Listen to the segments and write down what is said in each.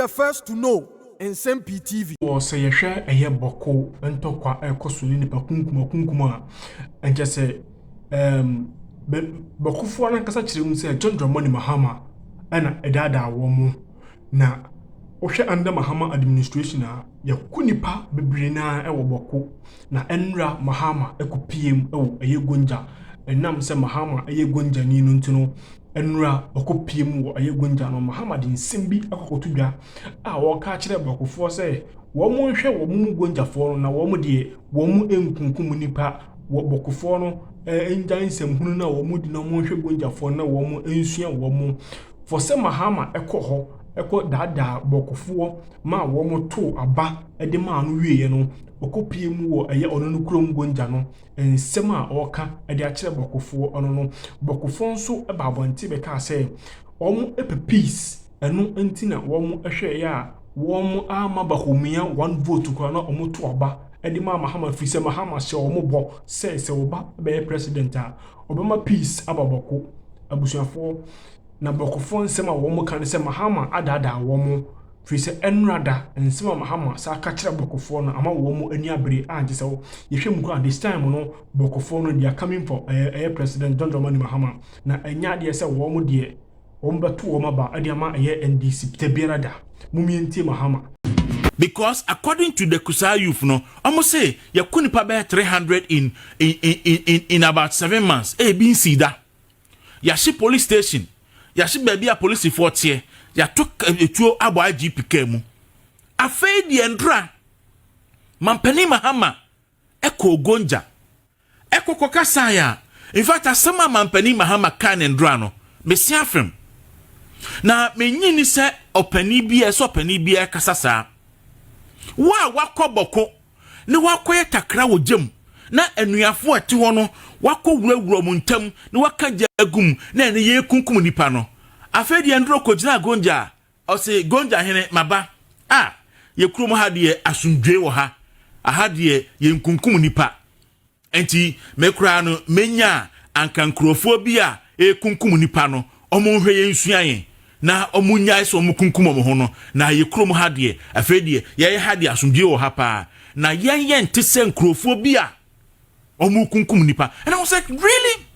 the first to know Nsem-Pii TV. Or say a share a year Bawku and talk a cosuli pakunkuma and just say Bawku for an Cassachim say John Dramoni Mahama and a dada woman. Na Osha under Mahama administration ya kunipa bebrina ewo Bawku na enra Mahama eko PM ewo ayegonja enam se Mahama ayegonja ni ntuno enra eko PM wo ayegonja no Mahama din Nsem-Pii akokotudwa a wo ka kire Bawkufo se wo mo hwe wo mu gonjafo na wo mo de wo mu enkunkum nipa wo Bawkufo no enjan nsɛmhunu na wo mu di na mo hwe gonjafo na wo mu ensua wo mu for se Mahama eko ho eko dada Bawkufo ma wo mo to aba de ma no wieye no okopie mu wo eye ono no kurom gonja no ensem a oka de a kire Bawkufo ono no Bawkufo nso eba abonti be ka say omo epe peace eno ntina wo mo ehwe ya wo mo ama bahomia one vote kwa na omo to aba de ma Mahama fi se Mahama se omo bo se oba be president a obama peace aba Bawku abusuafo na Bawkufo nsem a wo mo kan se Mahama adada wo mo fi se enrada nsem a Mahama sa ka kire Bawkufo no ama wo mo ani abere anje se ye hwe mu kwa this time no Bawkufo no they are coming for president John Dramani Mahama na anya de se wo mo de wo mbeto wo maba ade ama NDC tebiarada mumienti Mahama. Because according to the Kusa youth, no, almost say you couldn't pay 300 in about 7 months. Being see that. Yashi police station. Yashi baby a police fort here. Ya took to abo IGP kemu. Afei di endra. Mampeni Mahama. Eko gonja. Eko kokasaya. In fact, asama mampeni Mahama kan endra no. Mesi afem. Na menyi ni se openi bia so openi bia kasasa. Wakɔ Bawku ne wakɔ takra wo gem na anuafo ati ho no wakɔ wurawura mu ntam ne waka jagum na ene ye kunkum nipa no afedi endro kogina gonja o se gonja hene maba ye kurom ha de asundwe wo ha aha de ye kunkum nipa enti mekura no menya ankankrofo bi a kunkum nipa no omo hwe ye nsuan na omunya so omukunkum omo no na ye krom ha de afedi ye ha de asundwe wo ha pa na yen ntese nkrofo bi a omukunkum nipa. And I was like, really?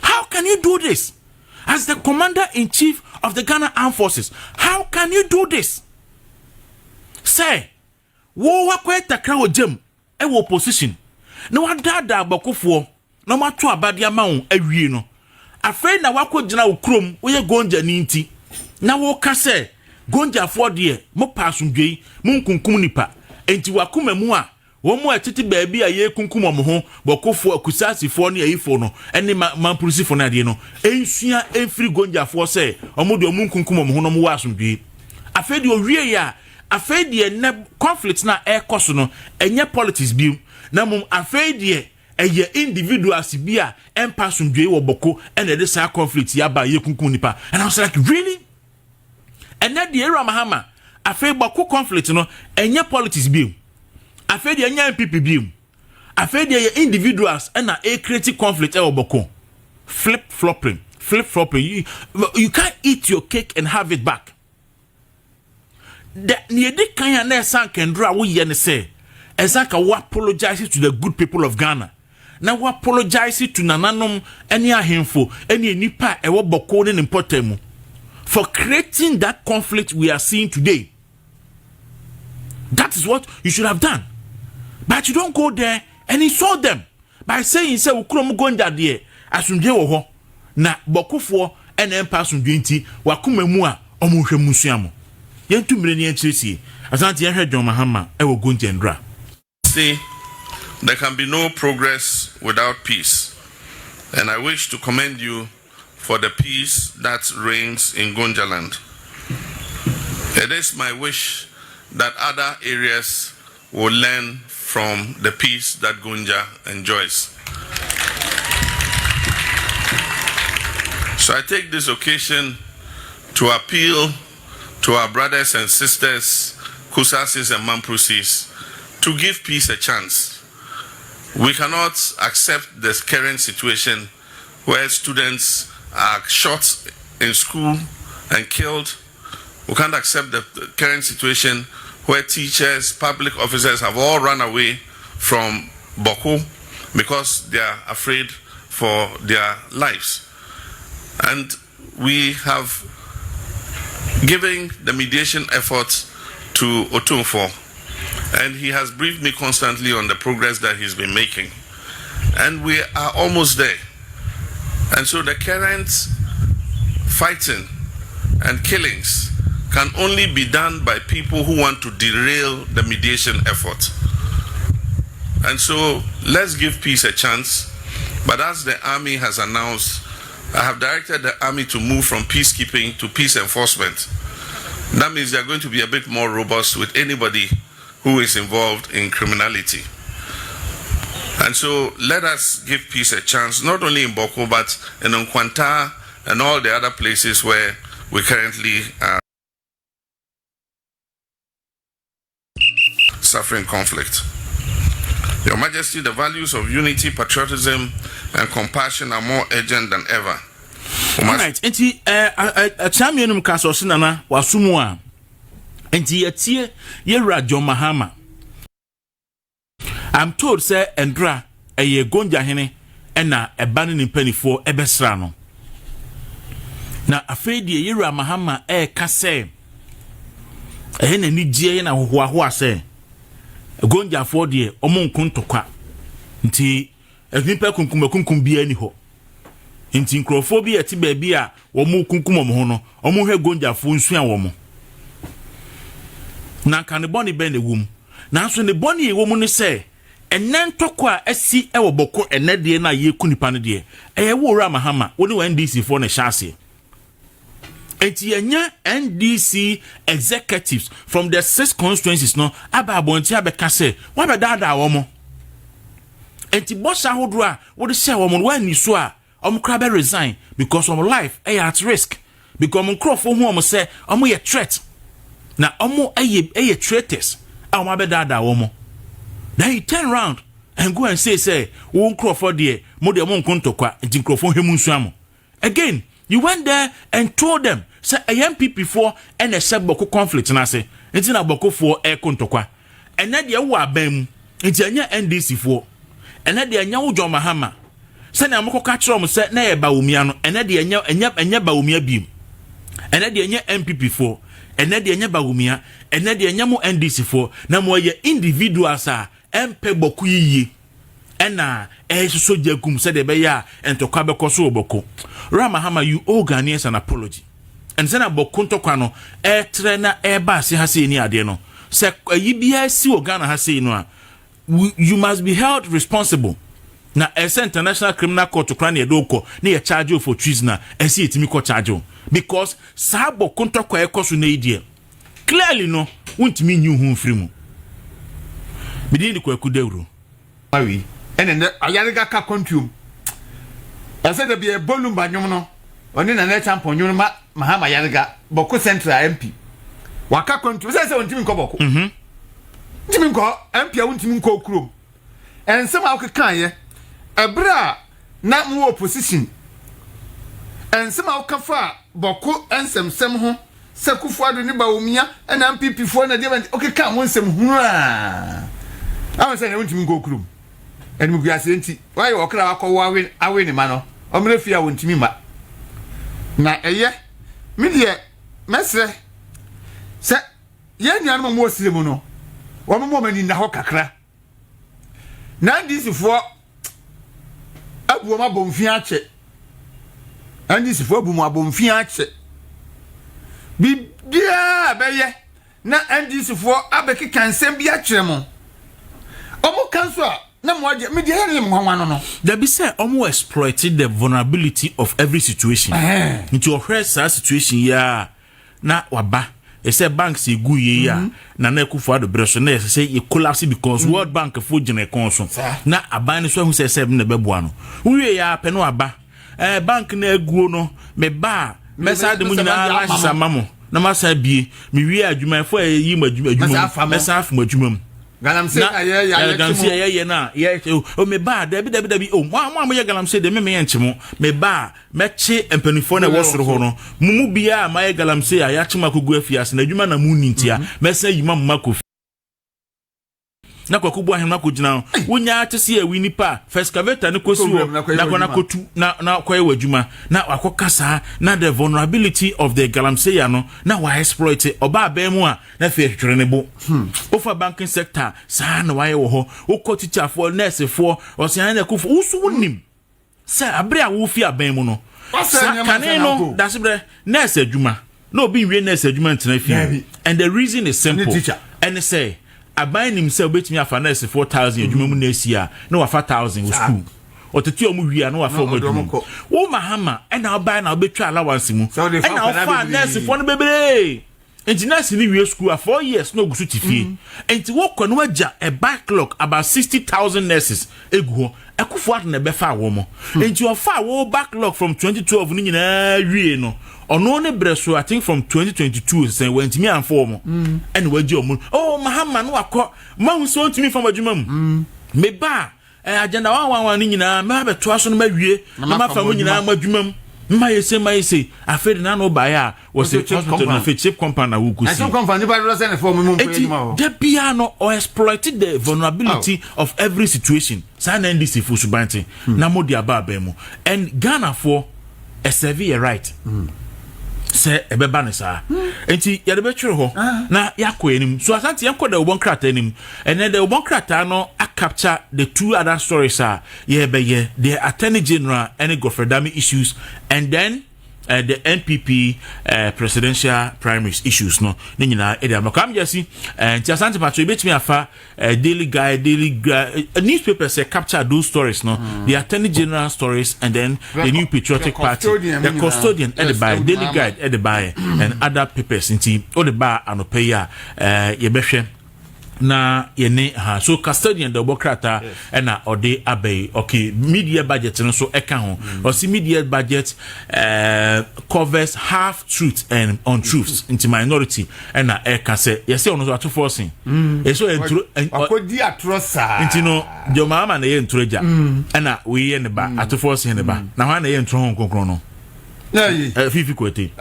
How can you do this as the commander-in-chief of the Ghana Armed Forces? How can you do this? Say wo wakwa takra wo gem e wo position na wadada Bawkufo na mato abade ama won awie no afei na wako gina ukrom wo ye gonja ni nti na wo ka se gonja fo de mo pasundwei mo nkunkum nipa enti wakoma mu a wo mo atiti baabi a ye kunkum mo ho Bawkufo akusasi fo ne ayifo no ene manprusi fo na de no ensua enfri gonja fo se omo de omo nkunkum mo ho no mo wasundwei afei de owie ya afei de ne conflict na ekoso no enye politics bi na mum afei de eye individuals bi a empasundwe wo Bawku and the sa conflict ya ba ye kunkum nipa. And I was like, really? And that the era Mahama afei Bawku conflict no enye politics bi afei de enye MPP bi afei de individuals and na create conflict e wo Bawku flip flopping you can't eat your cake and have it back. The niedi kan ya na esan kendra wo ye ne say ezaka wo apologize to the good people of Ghana. Na we apologize to nananom any ahemfo any nipa e wo Bawku ne importemu for creating that conflict we are seeing today. That is what you should have done. But you don't go there and insult them by saying say ukrom gonja de asundwe wo ho na Bawkufo ene empa asundwe nti wakoma mu a omonhwe musuamo yentu mire ne akirisi asante yehwe John Mahama e wo gonja ndra. See, there can be no progress without peace. And I wish to commend you for the peace that reigns in Gonjaland. It is my wish that other areas will learn from the peace that Gonja enjoys. So I take this occasion to appeal to our brothers and sisters, Kusasis and Mamprusis, to give peace a chance. We cannot accept this current situation where students are shot in school and killed We can't accept the current situation where teachers, public officers have all run away from Bawku because they are afraid for their lives. And we have given the mediation efforts to Otunfo, and he has briefed me constantly on the progress that he's been making. And we are almost there. And so the current fighting and killings can only be done by people who want to derail the mediation effort. And so let's give peace a chance. But as the army has announced, I have directed the army to move from peacekeeping to peace enforcement. That means they're going to be a bit more robust with anybody who is involved in criminality. And so let us give peace a chance, not only in Bawku, but in Nkwanta and all the other places where we currently are suffering conflict. Your Majesty, the values of unity, patriotism, and compassion are more urgent than ever. All right, enti a champion kaso nana wasumu a enti yetie yewra John Mahama. I'm told say Endra eye gonja hene na eba ne mpanifo ebesra no. Na afedi yewra Mahama ka say na ni gie na hohoaho ase gonja fo de omo nkuntokwa nti nipa kunkum bia ni ho nti nkrofo bi eti baabi a wo mu kunkum omo ho no omo hwe gonja fo nsu a wo mo na kan boni be na wum na so ne boni e wo mu ne se enen tokwa asi e wo boko enade na ye kunipa ne de e wo ra Mahama wo ne NDC fo na hyase enti anya NDC executives from the 6 constituencies no aba abonti abeka se wa be dada wo mo enti bossa hodro a wo de share wo mo wa ni so a kra be resign because of life at risk because crofo hu say ye threat na ye traitors a be dada wo mo. Then he turn around and go and say wo crofo de mo de mo nkontokwa enti crofo hemu nsu am. Again, you went there and told them say Nsem-Pii for and a Bawku conflict na say enti na Bawku for kontokwa ena de wo abam enti anya NDC for ena de anya wo John Mahama sene amoko ka kire om se na ye bawumia no ene de enya bawumia bim ene de enya MPP for ene de enya bawumia ene de enya mo NDC for na mo ye individuals a empe Bawku yiye ena so jagum se de be ya entokwa be koso Bawku. Mahama, you owe Ghanaians an apology. And sena Bawku ntokwa no tre na ba se ha se ni ade no se yibia si o Ghana ha se no a you must be held responsible. Na ese international criminal court to crane edoko na ye charge you for treason ese etimi ko charge you because sa Bawku ntokwa ekoso na idie clearly no wontimi nyu hu mfiri mu bidin ko akudewro mawi ene ayarega ka kontum ese de be bolum ba nwom no oni na champion nwom Mahama yarega Bawku Central MP waka kontum se wontimi ko Bawku ntimi ko MP a wontimi ko krom ensem a wokan ye ebra na mo opposition ensem a wokafa Bawku ensem ho sekufu ado ni bawumia na MPP fo na de okeka mo nsem hunu a awon se na wontimi ko krom eni guase enti why okra akọ awe ni ma no omre fia wontimi ma na eye me de mesre se ye nuanu mo osire mu no wo mo mani na ho kakra na ndisi fo abu ma bomfi ache ndisi fo abu ma bomfi ache bibia beye na ndisi fo abeki kansem bi akere mo omo kanso a na mo age me de here mo hwan no there be say omo exploited the vulnerability of every situation into a situation ya na waba say banks egu ye ya na na ekufu ado breso na say e collapse because World Bank fo gene konso na aban so hu say na beboa no uwie ya pe no aba bank na eguo no me ba mesa de mu nyina la hisa mamo na masa bie me wie adwuma fo yi ma adwuma mesa afu adwuma Galamsey na o me ba dabi o mo ye galamsey de me enchemo me ba meche empanifo na wosoro ho no mumu bia ma ye galamsey a ya chema kogu afiase na adwuma na mu nintia mesa yima mma kofi na kwakubu ahemna kogina wonya atese ya winipa excavator ne kosi wo na kwana kotu na kwaye wadwuma na akokasa na the vulnerability of the galamsey no na wa exploit oba abemu a na fe hwere ne bo ofa banking sector sa na waye wo ho okotichafo nurse fo osian na kufu usu wonim sa abre a wo fi abemu no kaneno dasibre nurse adwuma no bi nwe nurse adwuma ntena fi and the reason is simple and say aban nim se obetimi afa na 4000 adwuma mu na esia na wafa 1000 wo school oteti omu wia na wafa omu adwuma wo Mahama na oban na obetwa allowance mu na ofa nurse fo no bebre engineers ni wie school a 4 years no gusu tifie enti wo kɔ no agya a backlog about 60,000 nurses egu ho ekufo at na befa wo mo enti ofa wo backlog from 2012 ni nyina wie no ono ne breso I think from 2022 say went me and for mo and waji omo oh Mahama no akɔ mahu so ntimi from adwuma mu me ba agenda 111 ni nyina me abeto aso no mawie na mafa mo nyina madwuma mu ma yese afedi na no ba ya was a hospital na fe chip company na wuku si company ba do send for me the piano or exploited the vulnerability of every situation sa na ndc fu subanti na mo dia ba ba mu and Ghana for a severe right se ebeba ne sa enti ya de betwere ho na yakọ enim so asante yakọ da obon krata enim and the obon krata no a capture the two other stories ye the attorney general and Godfredami issues and then the NPP presidential primaries issues no ne nyina e dey amakam jesi enti asante patro betimi afa daily guide newspaper say capture those stories no the attorney general stories and then the new patriotic party the custodian at the buy daily guide at the buy and other papers enti o the bar anope ya ye behwe na yene so custodian the bokrata na ode abey okay media budget no so eka ho or see media budget covers half truth and untruths into minority na eka say yes no so atoforcing so entro akodi atrosa intino jo Mahama na ye entroja na we ye ne ba atoforcing ne ba na ho na ye entro ho konkron no fifi kwete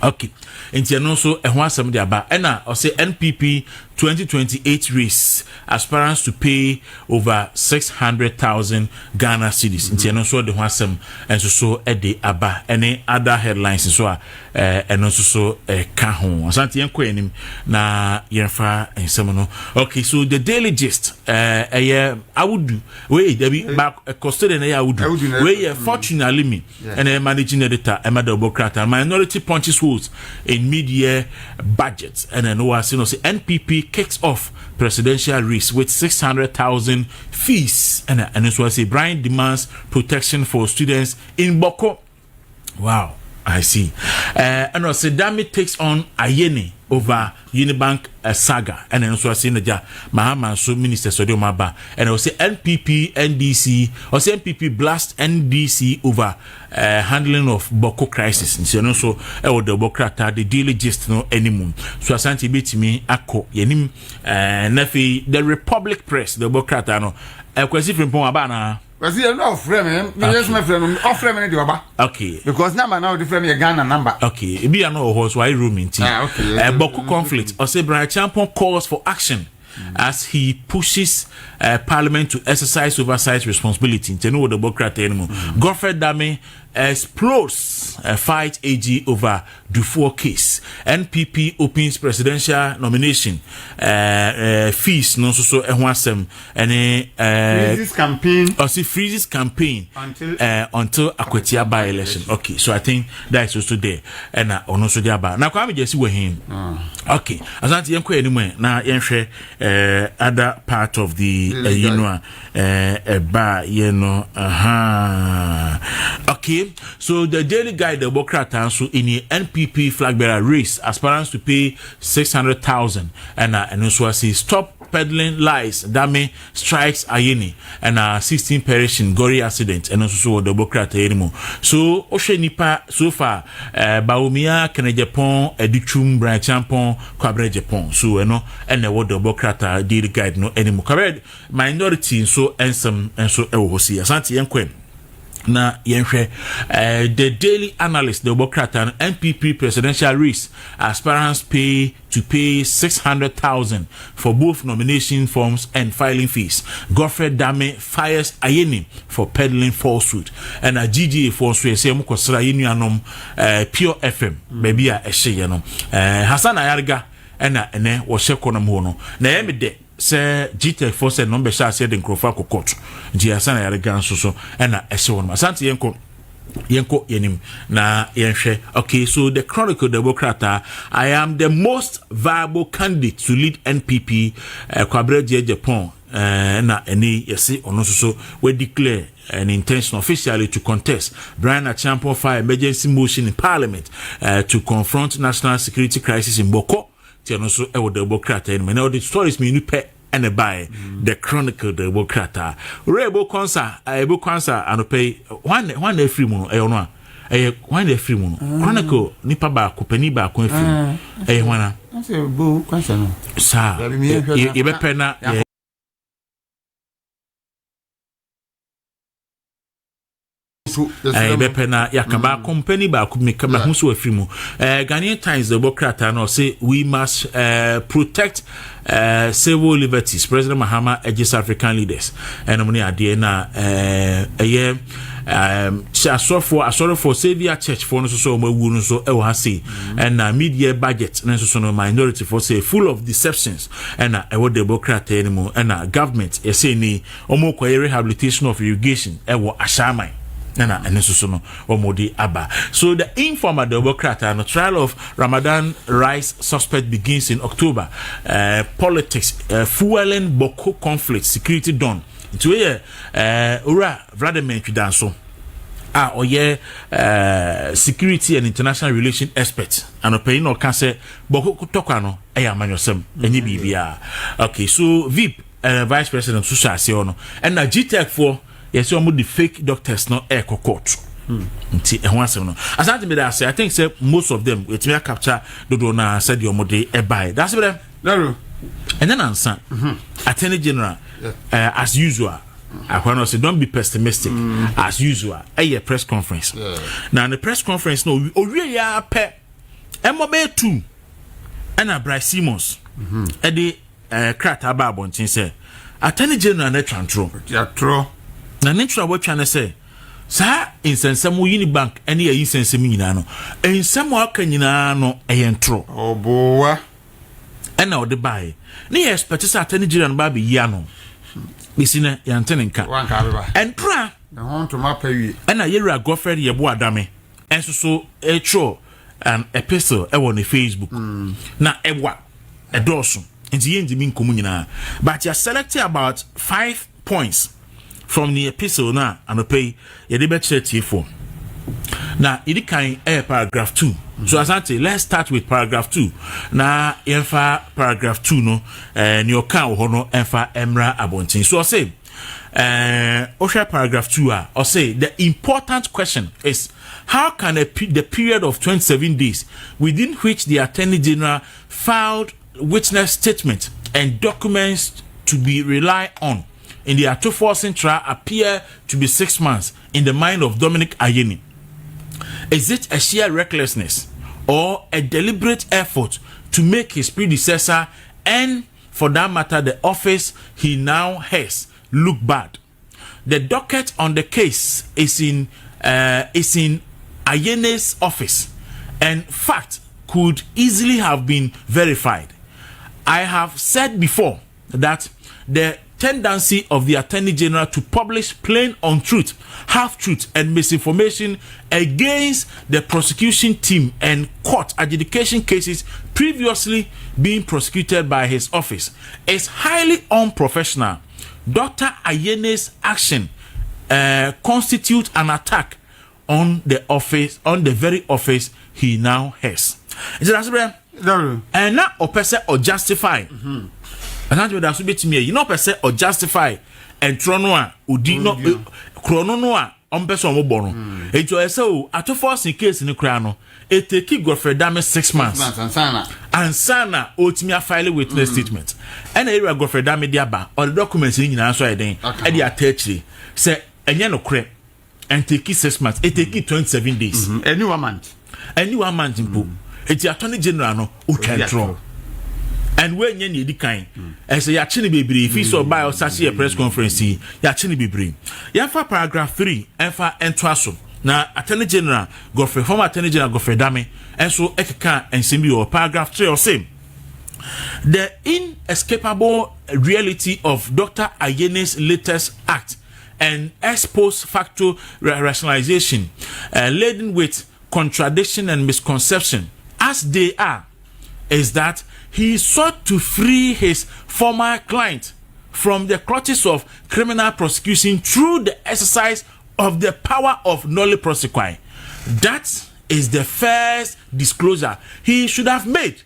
okay enti no so ehho asem de aba na o say NPP 2028 race aspirants to pay over 600,000 Ghana cedis enti no so de ho asem enso so e de aba any other headlines so eno so ka ho asante yen kwanim na yenfa ensem no okay so the daily gist awudu we debi back custodian awudu we fortunately me and managing editor Emmanuel Bokrata minority punches holes in mid-year budget and then was say NPP kicks off presidential race with 600,000 fees and so I say Brian demands protection for students in Bawku. Wow, I see. And also Dami takes on Ayeni over Unibank saga and then also I say Naja Mahama so minister Sodio Maba and I say NPP NDC or say NPP blast NDC over handling of Bawku crisis and so also the Bokrata the daily gist no anymore so asante betimi akọ yenim nafi the Republic Press the Bokrata no kwesi frimpon aba na because you know friend yes my friend off friend dey oba okay because number now different your Ghana number okay e be no horse why room in okay Bawku conflict or say Brian Champon calls for action as he pushes Parliament to exercise oversight responsibility. Tenu the Bokrata anymore. Godfredami explodes a fight AG over Dufour case. NPP opens presidential nomination fees no so ehwasem any freezes campaign or see freezes campaign until Akwetia by election. Okay, so I think that is also there and ono so there ba. Na kwa me just we him. Okay, asante yenko anymore na yenhwe other part of the okay, so the daily guide the Bokrata so in the NPP flag bearer race aspirants to pay 600,000 and also I say stop peddling lies Dame strikes Ayeni and 16 perish in Gori accident and also the Democrat anymore. So Oshe Nipa so far Baumia Kene Japan Edichum Brian Champon Kwabre Japan so and the word Democrat did guide no anymore. Correct minority so Nsem and so Ewosi Asante Yankwen. Na yenhwe the daily analyst the Democrat and NPP presidential race aspirants pay 600,000 for both nomination forms and filing fees. Godfrey Dame fires Ayeni for peddling falsehood and a GGA falsehood say mukosra yenuanom Pure FM baby a ehye no Hassan Ayarga ene wo shekonam ho no na yemede se GTEC for said number sha said in Krofa Kokot Jiasana Yarigan so and a Eshon Asante Yenko Yenim na Yenhwe. Okay, so the Chronicle Democrat, I am the most viable candidate to lead NPP Kwabre Japan na any yesi ono so we declare an intention officially to contest Brian Champion file emergency motion in Parliament to confront national security crisis in Bawku. Tiano so e wo Democrat and now the stories me pe and buy the Chronicle Democrat. Rebo Consa, Ebo Consa and pay one free mono e ono one free mono. Chronicle nipa ba ko pani ba ko free. E wana. Say bo Consa no. Sa e be pena Bepena Yakaba company ba could make a whoso free mo. Ghanaian Times the Democrat and say we must protect civil liberties. President Mahama urges African leaders and I'm near Diana sorry for Savior Church for no so we so say and media budget and so no minority for say full of deceptions and what the Democrat anymore and government say ni omo rehabilitation of irrigation e wo ashamai and so no omodi aba. So the informal Democrat and the trial of Ramadan rice suspect begins in October. Politics fueling Bawku conflict security done into ura Vladimir Chidanso security and international relation expert and paying no can say Bawku tokano ayamanyosem any bibia. Okay, so VIP vice president Susha Siono and GTEC for yes, you the fake doctors not air court. Nti e ho asem no. Asante me that say I think say most of them it may capture do na said your mode e buy. That's what them. And then answer. Attorney General as usual. I want to say don't be pessimistic as usual. A press conference. Now the press conference no we ya pe Emobe 2 and Bryce Simmons. E de crack aba bontin say Attorney General na trantro. Ya tro. Na nature what trying to say sa insensem Unibank ene ya insensem nyina no ensem aka nyina no eyentro obowa ena ode bae ne ye expect sa Attorney General ba be yia no bisine ya ntenenka wanka beba entra na hon to mapa wi ena yera Godfrey ye bo adame enso so etro an epistle e won Facebook na ewa edoso enti ye ndimi nkomu nyina but you selected about 5 points from the epistle na anope ye de be church for na it can paragraph 2 so asante let's start with paragraph 2 na emfa paragraph 2 no ni oka ho no emfa emra abontin so say osha paragraph 2 or say the important question is how can the period of 27 days within which the Attorney General filed witness statement and documents to be relied on in the Atoforcing trial appear to be 6 months in the mind of Dominic Ayeni? Is it a sheer recklessness or a deliberate effort to make his predecessor and, for that matter, the office he now has look bad? The docket on the case is in Ayeni's office, and fact could easily have been verified. I have said before that the tendency of the Attorney General to publish plain untruth, half-truth, and misinformation against the prosecution team and court adjudication cases previously being prosecuted by his office is highly unprofessional. Dr. Ayeni's action constitute an attack on the office, on the very office he now has. Is it and now or person or justify Ananti da so betimi you know person or justify entro no a odi no krono no a person omo no ejo ese o ato force case ni kra no it take Godfrey Dame 6 months ansana otimi a file witness statement and area Godfrey Dame dia ba or the documents ni nyina so eden e dia attach say enye no kre and take 6 months it take 27 days any one month mpo eti attorney general no utwentro and when you need the kind, as a yachini bebre, if you saw by or such a press conference, yachini bebre. Yafa paragraph 3, and for entwaso. Now, Attorney General Godfrey, former Attorney General Godfrey Dame, and so Ekeka and Nsem-Pii, or paragraph 3 or same. The inescapable reality of Dr. Ayene's latest act and ex post facto rationalization, laden with contradiction and misconception, as they are, is that he sought to free his former client from the clutches of criminal prosecution through the exercise of the power of nolle prosequi. That is the first disclosure he should have made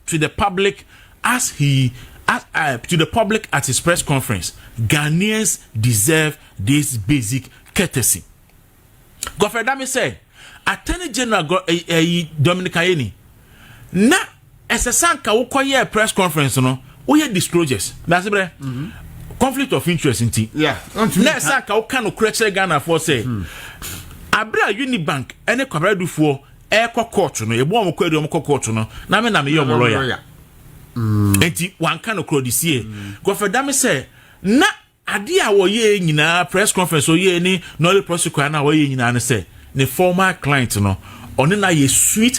to the public at his press conference. Ghanaians deserve this basic courtesy. Godfrey Dame said, Attorney General Dominic Ayeni, na esesanka wokoye press conference no we disclosures that's it conflict of interest inti na esanka wo kan okreche Ghana for say abra Unibank ene kwabradufuo court no ebo am kwadu am court no na me ye lawyer enti wan kan okrodie Godfrey Dame say na ade a wo ye nyina press conference o ye ni nolle prosecutor na wo ye nyina ne say ne former client no oni na ye sweet